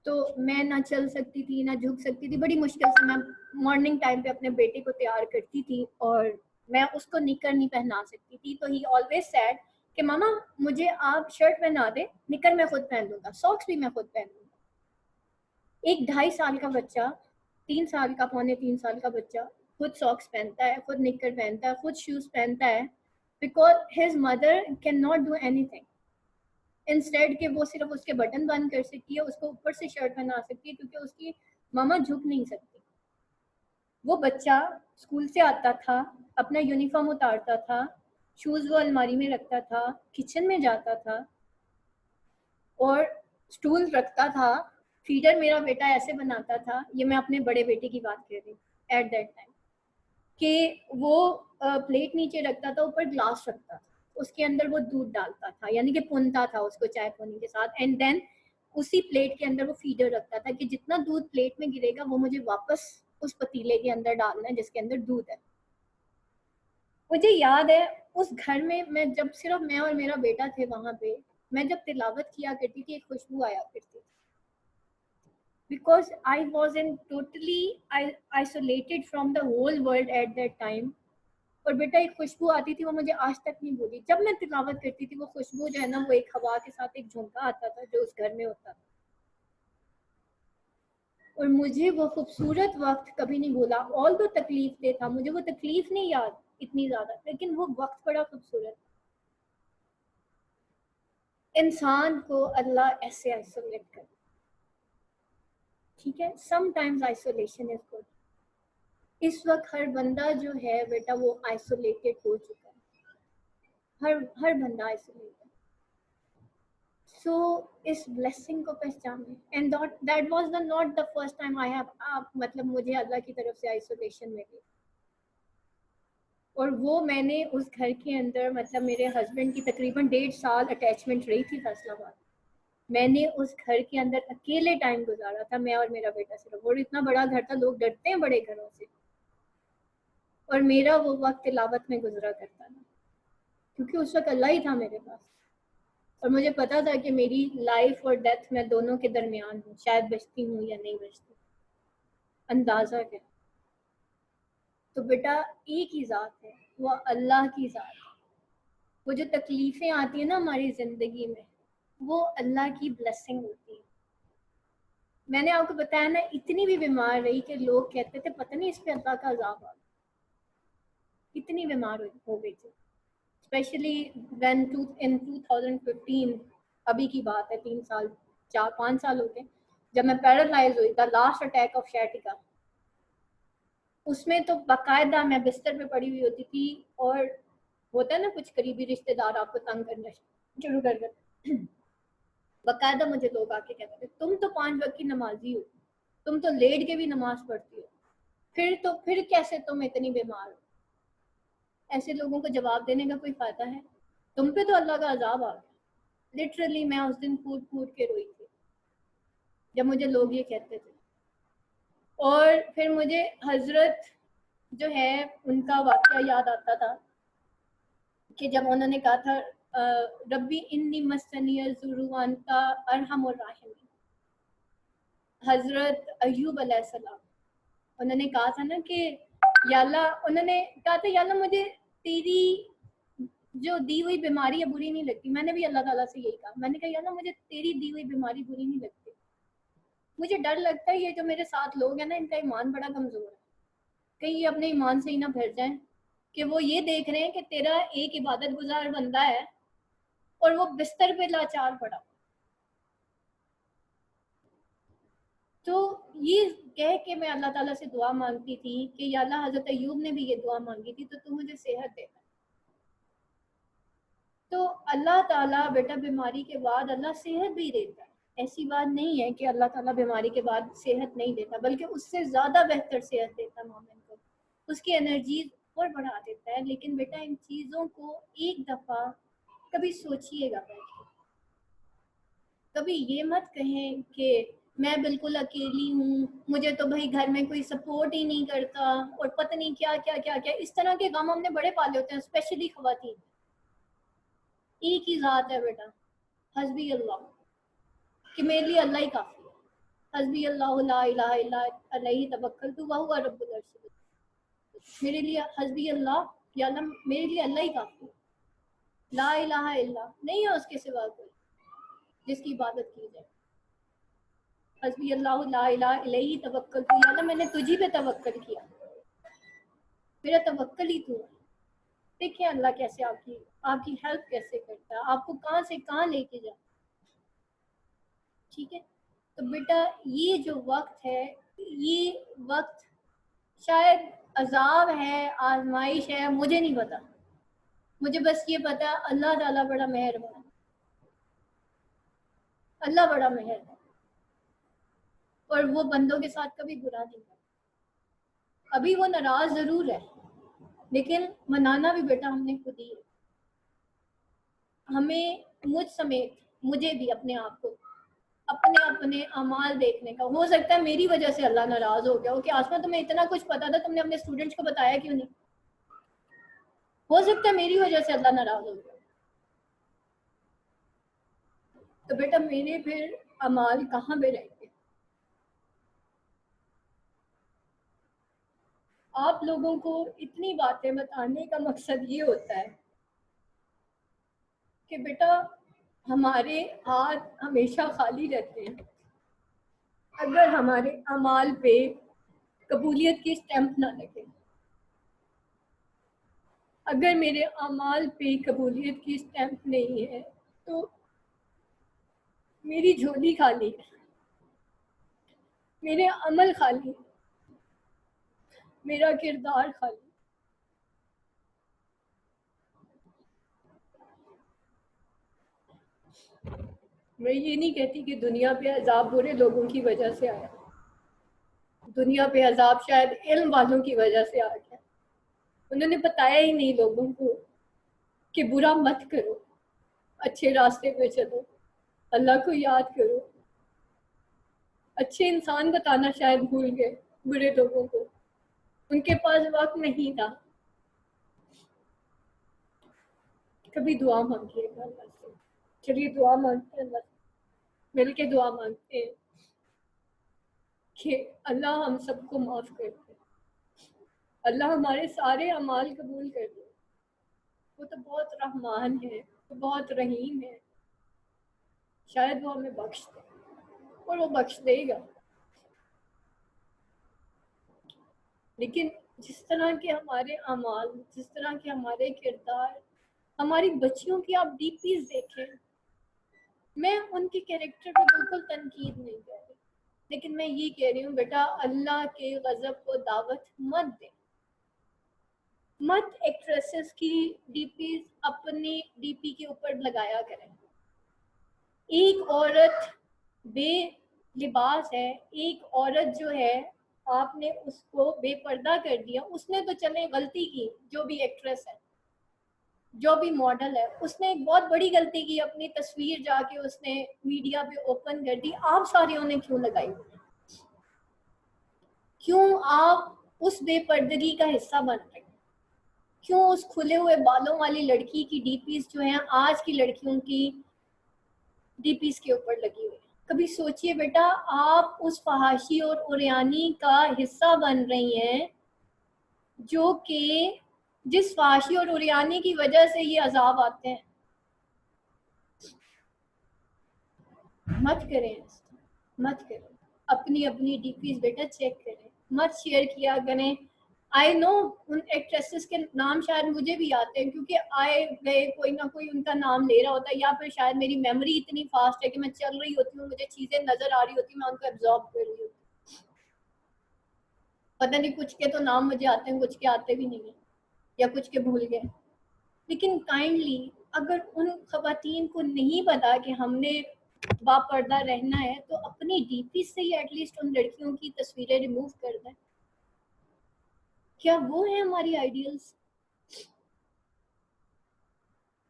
تو میں نہ چل سکتی تھی نہ جھک سکتی تھی. بڑی مشکل سے میں مارننگ ٹائم پہ اپنے بیٹے کو تیار کرتی تھی, اور میں اس کو نکر نہیں پہنا سکتی تھی. تو ہی آلویز سیڈ کہ ماما مجھے آپ شرٹ پہنا دے, نکر میں خود پہن لوں گا, ساکس بھی میں خود پہن لوں گا. ایک 2.5 سال کا بچہ, 3 سال کا, 3.25 سال کا بچہ خود ساکس پہنتا ہے, خود نکر پہنتا ہے, خود شوز پہنتا ہے, because his mother cannot do anything. Instead کہ وہ صرف اس کے بٹن بند کر سکتی ہے, اس کو اوپر سے شرٹ پہنا سکتی ہے, کیونکہ اس کی ماما جھک نہیں سکتی. وہ بچہ اسکول سے آتا تھا, اپنا یونیفارم اتارتا تھا, شوز وہ الماری میں رکھتا تھا, کچن میں جاتا تھا اور اسٹول رکھتا تھا, فیڈر میرا بیٹا ایسے بناتا تھا. یہ میں اپنے بڑے بیٹے کی بات کر رہی ہوں ایٹ دیٹ ٹائم. کہ وہ پلیٹ نیچے رکھتا تھا, اوپر گلاس رکھتا تھا, اس کے اندر وہ دودھ ڈالتا تھا, یعنی کہ پونتا تھا اس کو چائے پونی کے ساتھ, اینڈ دین اسی پلیٹ کے اندر وہ فیڈر رکھتا تھا کہ جتنا دودھ پلیٹ میں گرے گا وہ مجھے واپس اس پتیلے کے اندر ڈالنا ہے جس کے اندر دودھ ہے. مجھے یاد ہے اس گھر میں جب صرف میں اور میرا بیٹا تھے وہاں پہ, میں جب تلاوت کیا کرتی تھی ایک خوشبو آیا کرتی تھی, because I wasn't totally isolated from the whole world at that time. اور بیٹا ایک خوشبو آتی تھی وہ مجھے آج تک نہیں بھولی. جب میں تلاوت کرتی تھی وہ خوشبو جو ہے نا وہ ایک ہوا کے ساتھ ایک جھونکا آتا تھا جو اس گھر میں ہوتا تھا, اور مجھے وہ خوبصورت وقت کبھی نہیں بھولا. آل تو تکلیف دہ تھا, مجھے وہ تکلیف نہیں یاد اتنی زیادہ, لیکن وہ وقت بڑا خوبصورت. انسان کو اللہ ایسے آئسولیٹ کر, ٹھیک ہے, sometimes isolation is good. اس وقت ہر بندہ جو ہے بیٹا وہ آئسولیٹڈ ہو چکا ہے, ہر بندہ آئسولیٹڈ. سو اس بلیسنگ کو پہچانے, and that was the not the first time I have, مطلب مجھے اللہ کی طرف سے آئسولیشن ملی. اور وہ میں نے اس گھر کے اندر, مطلب میرے ہسبینڈ کی تقریباً 1.5 سال اٹیچمنٹ رہی تھی فیصل آباد. میں نے اس گھر کے اندر اکیلے ٹائم گزارا تھا, میں اور میرا بیٹا صرف, اور اتنا بڑا گھر تھا, لوگ ڈرتے ہیں بڑے گھروں سے, اور میرا وہ وقت تلاوت میں گزرا کرتا تھا کیونکہ اس وقت اللہ ہی تھا میرے پاس. اور مجھے پتا تھا کہ میری لائف اور ڈیتھ میں دونوں کے درمیان ہوں, شاید بچتی ہوں یا نہیں بچتی, اندازہ کیا. تو بیٹا ایک ہی ذات ہے, وہ اللہ کی ذات ہے. وہ جو تکلیفیں آتی ہیں نا ہماری زندگی میں وہ اللہ کی بلیسنگ ہوتی ہے. میں نے آپ کو بتایا نا اتنی بھی بیمار رہی کہ لوگ کہتے تھے پتہ نہیں اس پہ اللہ کا عذاب آ, اتنی بیمار ہو گئی تھی. اسپیشلی وین ان 2015, ابھی کی بات ہے, 3 سال 4-5 سال ہو گئے, جب میں پیرالائز ہوئی, دا لاسٹ اٹیک آف شیٹیکا. اس میں تو باقاعدہ میں بستر پہ پڑی ہوئی ہوتی تھی, اور ہوتا ہے نا کچھ قریبی رشتے دار آپ کو تنگ کرنا شروع کر دیتے, باقاعدہ مجھے لوگ آ کے کہتے تھے تم تو 5 وقت کی نمازی ہو, تم تو لیٹ کے بھی نماز پڑھتی ہو, پھر کیسے تم اتنی بیمار ہو. ایسے لوگوں کو جواب دینے کا کوئی فائدہ ہے؟ تم پہ تو اللہ کا عذاب آ گیا. لٹرلی میں اس دن پھوٹ پھوٹ کے روئی تھی جب مجھے لوگ یہ کہتے تھے. اور پھر مجھے حضرت جو ہے ان کا واقعہ یاد آتا تھا کہ جب انہوں نے کہا تھا ربی انی مسنی الضر وانت ارحم الراحمین, حضرت ایوب علیہ السلام, انہوں نے کہا تھا نا کہ یا اللہ, انہوں نے کہا تھا یا اللہ مجھے تیری جو دی ہوئی بیماری ہے بری نہیں لگتی. میں نے بھی اللہ تعالیٰ سے یہی کہا, میں نے کہا یا اللہ مجھے تیری دی ہوئی بیماری بری نہیں لگتی, مجھے ڈر لگتا ہے یہ جو میرے ساتھ لوگ ہیں نا ان کا ایمان بڑا کمزور ہے, کہیں یہ اپنے ایمان سے ہی نہ بھر جائیں کہ وہ یہ دیکھ رہے ہیں کہ تیرا ایک عبادت گزار بندہ ہے اور وہ بستر پہ لاچار پڑا. تو یہ کہہ کے میں اللہ تعالیٰ سے دعا مانگتی تھی کہ یا اللہ, حضرت ایوب نے بھی یہ دعا مانگی تھی تو مجھے صحت دے. تو اللہ تعالیٰ بیٹا بیماری کے بعد اللہ صحت بھی دیتا ہے, ایسی بات نہیں ہے کہ اللہ تعالیٰ بیماری کے بعد صحت نہیں دیتا, بلکہ اس سے زیادہ بہتر صحت دیتا ہے مومن کو, اس کی انرجیز اور بڑھا دیتا ہے. لیکن بیٹا ان چیزوں کو ایک دفعہ کبھی سوچئے گا, کبھی یہ مت کہیں کہ میں بالکل اکیلی ہوں, مجھے تو بھائی گھر میں کوئی سپورٹ ہی نہیں کرتا, اور پتہ نہیں کیا کیا کیا کیا. اس طرح کے غم ہم نے بڑے پالے ہوتے ہیں, اسپیشلی خواتین. ایک ہی ذات ہے بیٹا, حسبی اللہ, کہ میرے لیے اللہ ہی کافی ہے. حسبی اللہ لا الہ الا علیہ توکلت وہو رب العرش العظیم. میرے لیے حسبی اللہ, یا اللہ میرے لیے اللہ ہی کافی ہے, لا الہ الا, نہیں ہے اس کے سوا کوئی جس کی عبادت کی جائے. حسبی اللہ لا الہ الیہ توکلت, یا اللہ میں نے تجھی پہ توکل کیا, میرا توکل ہی تو ہے. دیکھیں اللہ کیسے آپ کی ہیلپ کیسے کرتا ہے, آپ کو کہاں سے کہاں لے کے جاتا. ٹھیک ہے, تو بیٹا یہ جو وقت ہے, یہ وقت شاید عذاب ہے, آزمائش ہے, مجھے نہیں پتا. مجھے بس یہ پتا اللہ تعالیٰ بڑا مہربان, اللہ بڑا مہربان, اور وہ بندوں کے ساتھ کبھی برا نہیں کرتا. ابھی وہ ناراض ضرور ہے, لیکن منانا بھی بیٹا ہم نے خود ہی ہے. ہمیں مجھ سمیت مجھے بھی اپنے آپ کو اپنے اپنے اعمال دیکھنے کا. ہو سکتا ہے میری وجہ سے اللہ ناراض ہو گیا ہو کہ آسما تمہیں اتنا کچھ پتا تھا, تم نے اپنے اسٹوڈنٹس کو بتایا کیوں نہیں. ہو سکتا ہے میری وجہ سے اللہ ناراض ہو گیا. تو بیٹا میرے پھر اعمال کہاں پہ رہیں گے؟ آپ لوگوں کو اتنی باتیں بتانے کا مقصد یہ ہوتا ہے کہ بیٹا ہمارے ہاتھ ہمیشہ خالی رہتے ہیں اگر ہمارے اعمال پہ قبولیت کی اسٹیمپ نہ لگے. اگر میرے اعمال پہ قبولیت کی اسٹیمپ نہیں ہے تو میری جھولی خالی ہے, میرے عمل خالی, میرا کردار خالی. میں یہ نہیں کہتی کہ دنیا پہ عذاب برے لوگوں کی وجہ سے آیا, دنیا پہ عذاب شاید علم والوں کی وجہ سے آ گیا. انہوں نے بتایا ہی نہیں لوگوں کو کہ برا مت کرو, اچھے راستے پہ چلو, اللہ کو یاد کرو. اچھے انسان بتانا شاید بھول گئے برے لوگوں کو, ان کے پاس وقت نہیں تھا. کبھی دعا مانگیے گا اللہ سے. چلیے دعا مانگتے ہیں, اللہ سے مل کے دعا مانگتے ہیں کہ اللہ ہم سب کو معاف کر دے, اللہ ہمارے سارے اعمال قبول کر دے. وہ تو بہت رحمان ہے, وہ بہت رحیم ہے, شاید وہ ہمیں بخش دے اور وہ بخش دے گا. لیکن جس طرح کے ہمارے اعمال, جس طرح کے ہمارے کردار, ہماری بچیوں کی آپ ڈی پیز دیکھیں, میں ان کے کیریکٹر پہ بالکل تنقید نہیں کر رہی, لیکن میں یہ کہہ رہی ہوں بیٹا اللہ کے غضب کو دعوت مت دیں. مت ایکٹریسز کی ڈی پیز اپنے ڈی پی کے اوپر لگایا کریں. ایک عورت بے لباس ہے, ایک عورت جو ہے آپ نے اس کو بے پردہ کر دیا. اس نے تو چلے غلطی کی, جو بھی ایکٹریس ہے, جو بھی ماڈل ہے, اس نے ایک بہت بڑی غلطی کی, اپنی تصویر جا کے اس نے میڈیا پہ اوپن کر دی. آپ سارے انہیں کیوں لگائی؟ کیوں آپ اس بے پردگی کا حصہ بن رہے ہیں؟ کیوں اس کھلے ہوئے بالوں والی لڑکی کی ڈی پیز جو ہیں آج کی لڑکیوں کی ڈی پیز کے اوپر لگی ہوئی؟ کبھی سوچئے بیٹا آپ اس فحاشی اور عریانی کا حصہ بن رہی ہیں جو کہ جس فحاشی اور عریانی کی وجہ سے یہ عذاب آتے ہیں. مت کریں, مت کریں. اپنی اپنی ڈی پیز بیٹا چیک کریں, مت شیئر کیا کریں. آئی نو ان ایکٹریسز کے نام شاید مجھے بھی آتے ہیں کیونکہ آئے گئے کوئی نہ کوئی ان کا نام لے رہا ہوتا ہے, یا پھر شاید میری میموری اتنی فاسٹ ہے کہ میں چل رہی ہوتی ہوں, مجھے چیزیں نظر آ رہی ہوتی ہیں, میں ان کو ایبزارب کر رہی ہوتی ہوں. پتہ نہیں کچھ کے تو نام مجھے آتے ہیں, کچھ کے آتے بھی نہیں ہیں, یا کچھ کے بھول گئے. لیکن کائنڈلی اگر ان خواتین کو نہیں پتا کہ ہم نے با پردہ رہنا ہے تو اپنی ڈی پی سے ہی ایٹ لیسٹ ان لڑکیوں کی تصویریں ریموو کر دیں. کیا وہ ہیں ہماری آئیڈیلز؟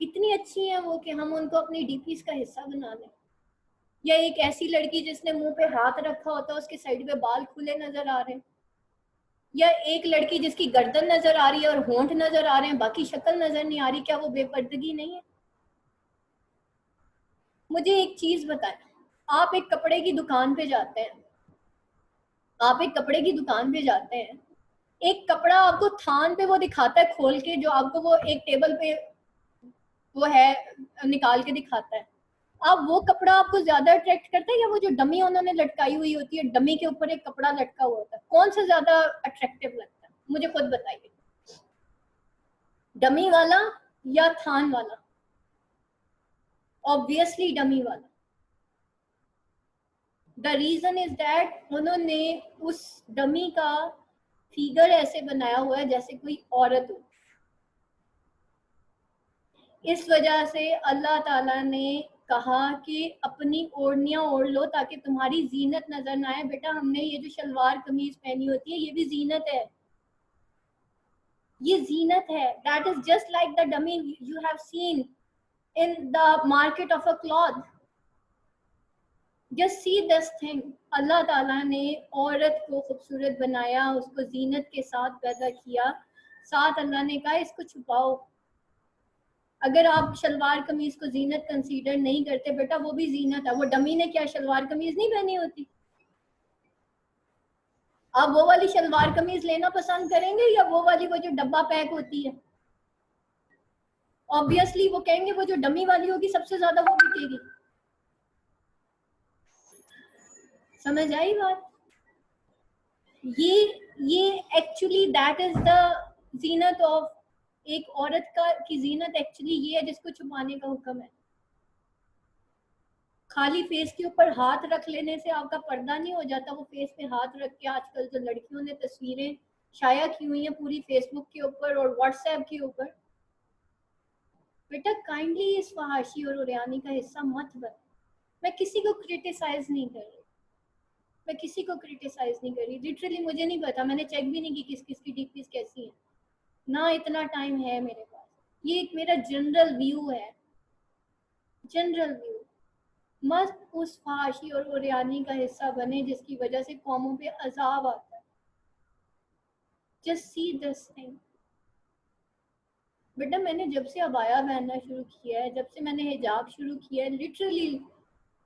اتنی اچھی ہیں وہ کہ ہم ان کو اپنی ڈی پیز کا حصہ بنا لیں؟ یا ایک ایسی لڑکی جس نے منہ پہ ہاتھ رکھا ہوتا ہے, اس کے سائڈ پہ بال کھلے نظر آ رہے ہیں, یا ایک لڑکی جس کی گردن نظر آ رہی ہے اور ہونٹ نظر آ رہے ہیں, باقی شکل نظر نہیں آ رہی, کیا وہ بے پردگی نہیں ہے؟ مجھے ایک چیز بتائیں, آپ ایک کپڑے کی دکان پہ جاتے ہیں, آپ ایک کپڑے کی دکان پہ جاتے ہیں, ایک کپڑا آپ کو تھان پہ وہ دکھاتا ہے کھول کے, جو آپ کو وہ ایک ٹیبل پہ وہ ہے نکال کے دکھاتا ہے, آپ وہ کپڑا آپ کو زیادہ اٹریکٹ کرتا ہے یا وہ جو ڈمی انہوں نے لٹکائی ہوئی ہوتی ہے, ڈمی کے اوپر ایک کپڑا لٹکا ہوا ہوتا ہے, کون سا زیادہ اٹریکٹیو لگتا ہے؟ مجھے خود بتائیے, ڈمی والا یا تھان والا؟ obviously ڈمی والا. the reason is that انہوں نے اس ڈمی کا فیگر ایسے بنایا ہوا ہے جیسے کوئی عورت ہو. اس وجہ سے اللہ تعالیٰ نے کہا کہ اپنی اوڑھنیاں اوڑھ لو تاکہ تمہاری زینت نظر نہ آئے. بیٹا ہم نے یہ جو شلوار قمیض پہنی ہوتی ہے یہ بھی زینت ہے. یہ زینت ہے. That is just like the dummy you have seen in the market of a cloth. Just see this thing. اللہ تعالیٰ نے عورت کو خوبصورت بنایا, اس کو زینت کے ساتھ پیدا کیا, ساتھ اللہ نے کہا اس کو چھپاؤ. اگر آپ شلوار قمیض کو زینت کنسیڈر نہیں کرتے بیٹا, وہ بھی زینت ہے. وہ ڈمی نے کیا شلوار قمیض نہیں پہنی ہوتی؟ آپ وہ والی شلوار قمیض لینا پسند کریں گے یا وہ والی وہ جو ڈبہ پیک ہوتی ہے؟ obviously وہ کہیں گے وہ جو ڈمی والی ہوگی سب سے زیادہ وہ بکے گی. سمجھ آئی بات؟ یہ actually that is the Zeenat of ایک عورت کا کی زینت ایکچولی یہ ہے جس کو چھپانے کا حکم ہے. خالی فیس کے اوپر ہاتھ رکھ لینے سے آپ کا پردہ نہیں ہو جاتا. وہ فیس پہ ہاتھ رکھ کے آج کل جو لڑکیوں نے تصویریں شائع کی ہوئی ہیں پوری فیس بک کے اوپر اور واٹس ایپ کے اوپر, بیٹا کائنڈلی اس فحاشی اور اوریانی کا حصہ مت بن. میں کسی کو کرٹیسائز نہیں کر رہی, میں کسی کو کرٹیسائز نہیں کر رہی. لٹرلی مجھے نہیں پتا, میں نے چیک بھی نہیں کی کس کس کی ڈی پیز کیسی ہیں, نہ اتنا ٹائم ہے میرے پاس. یہ ایک میرا جنرل ویو ہے, جنرل ویو. مست اس فحاشی اور اوریانی کا حصہ بنے جس کی وجہ سے قوموں پہ عذاب آتا ہے. Just see this thing. بیٹا میں نے جب سے عبایا پہننا شروع کیا ہے, جب سے میں نے حجاب شروع کیا ہے, لٹرلی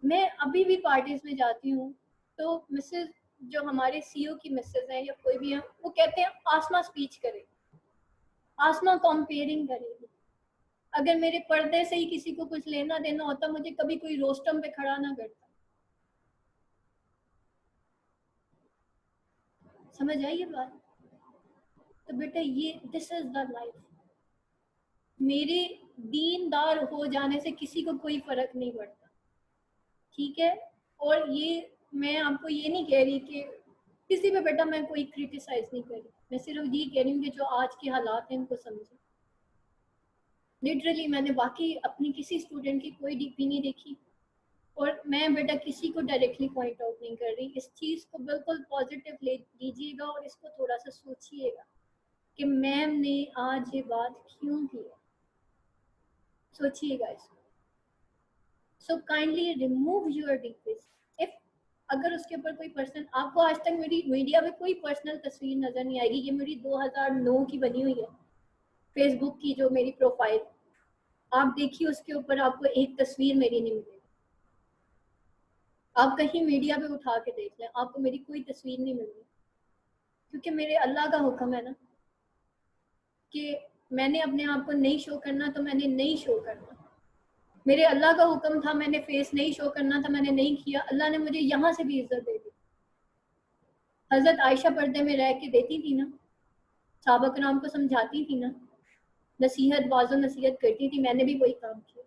میں ابھی بھی پارٹیز میں جاتی ہوں تو مسز جو ہمارے سی او کی مسز ہیں یا کوئی بھی ہیں, وہ کہتے ہیں آسما سپیچ کرے, آسما کمپیئرنگ کرے گی. اگر میرے پردے سے ہی کسی کو کچھ لینا دینا ہوتا مجھے کبھی کوئی روسٹم پہ کھڑا نہ کرتا. سمجھ آئی یہ بات؟ تو بیٹا یہ دس از دا لائف. میرے دیندار ہو جانے سے کسی کو کوئی فرق نہیں پڑتا, ٹھیک ہے. اور یہ میں آپ کو یہ نہیں کہہ رہی کہ کسی پہ بیٹا میں کوئی کرٹیسائز نہیں کر رہی, میں صرف یہ کہہ رہی ہوں کہ جو آج کے حالات ہیں ان کو سمجھیں. لٹرلی میں نے باقی اپنی کسی اسٹوڈنٹ کی کوئی ڈی پی نہیں دیکھی, اور میں بیٹا کسی کو ڈائریکٹلی پوائنٹ آؤٹ نہیں کر رہی. اس چیز کو بالکل پازیٹیو لے لیجیے گا اور اس کو تھوڑا سا سوچیے گا کہ میم نے آج یہ بات کیوں کی ہے, سوچیے گا اس کو. So kindly remove your DPs. اگر اس کے اوپر کوئی پرسنل, آپ کو آج تک میری میڈیا میں کوئی پرسنل تصویر نظر نہیں آئے گی. یہ میری 2009 کی بنی ہوئی ہے فیس بک کی جو میری پروفائل, آپ دیکھیے اس کے اوپر آپ کو ایک تصویر میری نہیں ملے گی. آپ کہیں میڈیا پہ اٹھا کے دیکھ لیں, آپ کو میری کوئی تصویر نہیں مل رہی, کیونکہ میرے اللہ کا حکم ہے نا کہ میں نے اپنے آپ کو نہیں شو کرنا تو میں نے نہیں شو کرنا. میرے اللہ کا حکم تھا میں نے فیس نہیں شو کرنا تھا, میں نے نہیں کیا. اللہ نے مجھے یہاں سے بھی عزت دے دی. حضرت عائشہ پردے میں رہ کے دیتی تھی نا, صحابہ کرام کو سمجھاتی تھی نا, نصیحت باز و نصیحت کرتی تھی, میں نے بھی وہی کام کیا.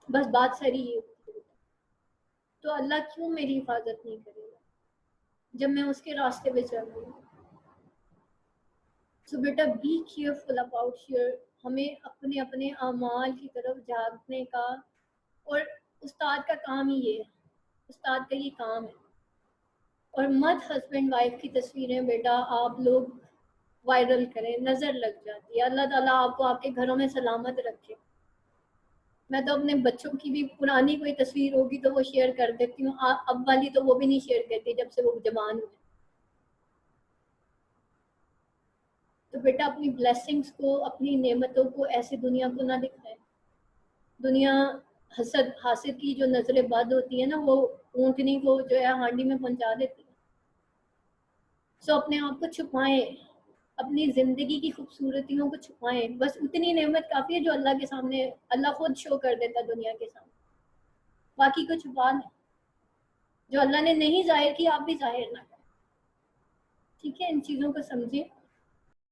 بس بات ساری یہ ہوتی ہے. تو اللہ کیوں میری حفاظت نہیں کرے گا جب میں اس کے راستے پہ چل رہی ہوں؟ سو بیٹا بی کیئرفل اباؤٹ یور, ہمیں اپنے اپنے اعمال کی طرف جھانکنے کا, اور استاد کا کام ہی یہ ہے, استاد کا یہ کام ہے. اور مت ہسبینڈ وائف کی تصویریں بیٹا آپ لوگ وائرل کریں, نظر لگ جاتی ہے. اللہ تعالیٰ آپ کو آپ کے گھروں میں سلامت رکھے. میں تو اپنے بچوں کی بھی پرانی کوئی تصویر ہوگی تو وہ شیئر کر دیتی ہوں, اب والی تو وہ بھی نہیں شیئر کرتی جب سے وہ جوان ہوئے. تو بیٹا اپنی بلیسنگز کو, اپنی نعمتوں کو ایسے دنیا کو نہ دکھائے. دنیا حاسد کی جو نظر بد ہوتی ہے نا, وہ اونٹنی کو جو ہے ہانڈی میں پہنچا دیتی ہے. سو اپنے آپ کو چھپائیں, اپنی زندگی کی خوبصورتیوں کو چھپائیں. بس اتنی نعمت کافی ہے جو اللہ کے سامنے اللہ خود شو کر دیتا دنیا کے سامنے. باقی کو چھپا لیں, جو اللہ نے نہیں ظاہر کی آپ بھی ظاہر نہ کریں. ٹھیک ہے, ان چیزوں کو سمجھیں.